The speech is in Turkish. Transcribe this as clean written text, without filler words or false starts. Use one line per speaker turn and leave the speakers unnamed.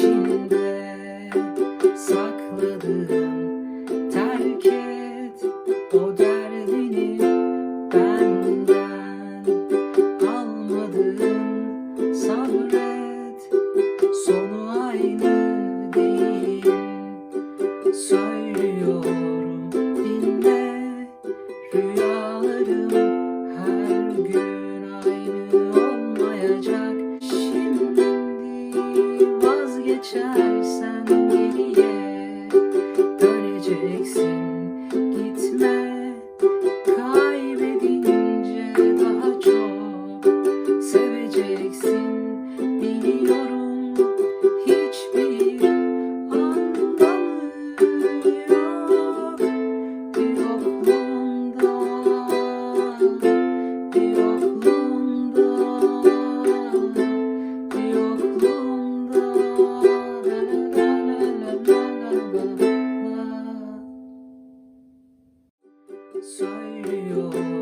içinde sakladığın, terk et o derdini benden almadığın, sabret sonu aynı değil. Söylüyorum dinle, rüyalarım her gün aynı olmayacak. Şimdi vazgeçersen geriye döneceksin. Gitme, kaybedince daha çok seveceksin. Biliyorum hiçbir anlamı yok yokluğunda, yokluğunda, yokluğunda. Söylüyorum